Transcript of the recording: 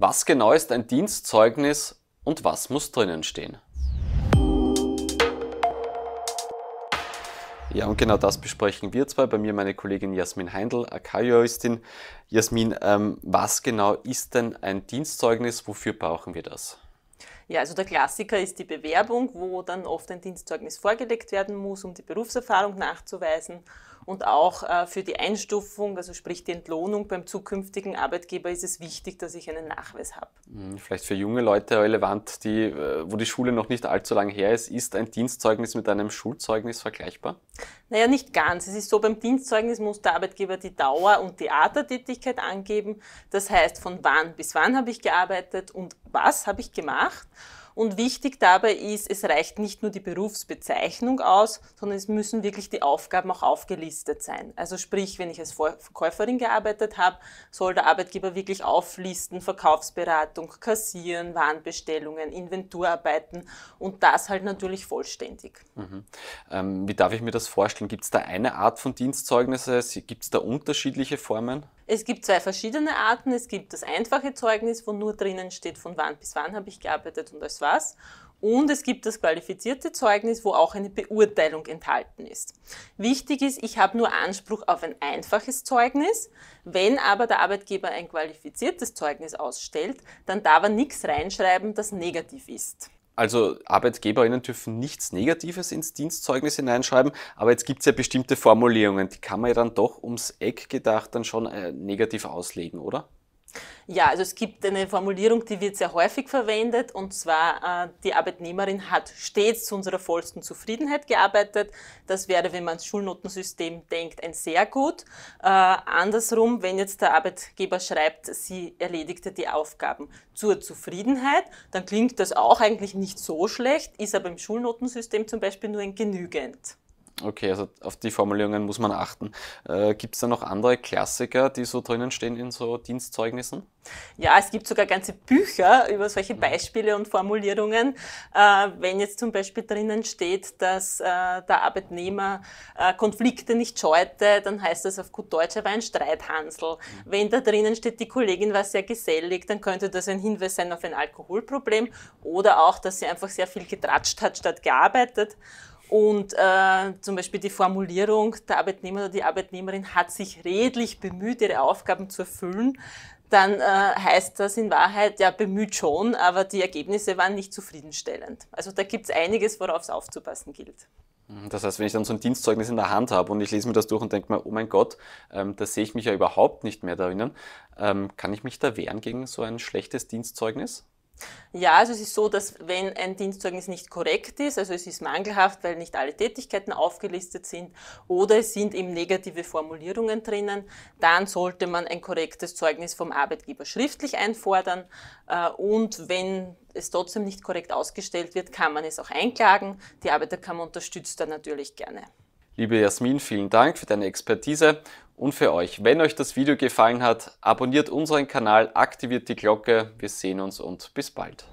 Was genau ist ein Dienstzeugnis und was muss drinnen stehen? Ja, und genau das besprechen wir zwei. Bei mir meine Kollegin Jasmin Heindl, AK-Juristin. Jasmin, was genau ist denn ein Dienstzeugnis? Wofür brauchen wir das? Ja, also der Klassiker ist die Bewerbung, wo dann oft ein Dienstzeugnis vorgelegt werden muss, um die Berufserfahrung nachzuweisen. Und auch für die Einstufung, also sprich die Entlohnung beim zukünftigen Arbeitgeber, ist es wichtig, dass ich einen Nachweis habe. Vielleicht für junge Leute relevant, wo die Schule noch nicht allzu lang her ist ein Dienstzeugnis mit einem Schulzeugnis vergleichbar? Naja, nicht ganz. Es ist so, beim Dienstzeugnis muss der Arbeitgeber die Dauer und die Art der Tätigkeit angeben. Das heißt, von wann bis wann habe ich gearbeitet und was habe ich gemacht. Und wichtig dabei ist, es reicht nicht nur die Berufsbezeichnung aus, sondern es müssen wirklich die Aufgaben auch aufgelistet sein. Also sprich, wenn ich als Verkäuferin gearbeitet habe, soll der Arbeitgeber wirklich auflisten, Verkaufsberatung, Kassieren, Warenbestellungen, Inventurarbeiten und das halt natürlich vollständig. Wie darf ich mir das vorstellen? Gibt es da eine Art von Dienstzeugnisse? Gibt es da unterschiedliche Formen? Es gibt zwei verschiedene Arten. Es gibt das einfache Zeugnis, wo nur drinnen steht, von wann bis wann habe ich gearbeitet und als was. Und es gibt das qualifizierte Zeugnis, wo auch eine Beurteilung enthalten ist. Wichtig ist, ich habe nur Anspruch auf ein einfaches Zeugnis. Wenn aber der Arbeitgeber ein qualifiziertes Zeugnis ausstellt, dann darf er nichts reinschreiben, das negativ ist. Also ArbeitgeberInnen dürfen nichts Negatives ins Dienstzeugnis hineinschreiben, aber jetzt gibt es ja bestimmte Formulierungen, die kann man ja dann doch ums Eck gedacht dann schon negativ auslegen, oder? Ja, also es gibt eine Formulierung, die wird sehr häufig verwendet, und zwar, die Arbeitnehmerin hat stets zu unserer vollsten Zufriedenheit gearbeitet. Das wäre, wenn man ans Schulnotensystem denkt, ein sehr gut. Andersrum, wenn jetzt der Arbeitgeber schreibt, sie erledigte die Aufgaben zur Zufriedenheit, dann klingt das auch eigentlich nicht so schlecht, ist aber im Schulnotensystem zum Beispiel nur ein genügend. Okay, also auf die Formulierungen muss man achten. Gibt es da noch andere Klassiker, die so drinnen stehen in so Dienstzeugnissen? Ja, es gibt sogar ganze Bücher über solche Beispiele und Formulierungen. Wenn jetzt zum Beispiel drinnen steht, dass der Arbeitnehmer Konflikte nicht scheute, dann heißt das auf gut Deutsch, er war ein Streithansel. Wenn da drinnen steht, die Kollegin war sehr gesellig, dann könnte das ein Hinweis sein auf ein Alkoholproblem oder auch, dass sie einfach sehr viel getratscht hat statt gearbeitet. Und zum Beispiel die Formulierung, der Arbeitnehmer oder die Arbeitnehmerin hat sich redlich bemüht, ihre Aufgaben zu erfüllen, dann heißt das in Wahrheit, ja, bemüht schon, aber die Ergebnisse waren nicht zufriedenstellend. Also da gibt es einiges, worauf es aufzupassen gilt. Das heißt, wenn ich dann so ein Dienstzeugnis in der Hand habe und ich lese mir das durch und denke mir, oh mein Gott, da sehe ich mich ja überhaupt nicht mehr darin, kann ich mich da wehren gegen so ein schlechtes Dienstzeugnis? Ja, also es ist so, dass wenn ein Dienstzeugnis nicht korrekt ist, also es ist mangelhaft, weil nicht alle Tätigkeiten aufgelistet sind oder es sind eben negative Formulierungen drinnen, dann sollte man ein korrektes Zeugnis vom Arbeitgeber schriftlich einfordern und wenn es trotzdem nicht korrekt ausgestellt wird, kann man es auch einklagen. Die Arbeiterkammer unterstützt da natürlich gerne. Liebe Jasmin, vielen Dank für deine Expertise und für euch. Wenn euch das Video gefallen hat, abonniert unseren Kanal, aktiviert die Glocke. Wir sehen uns und bis bald.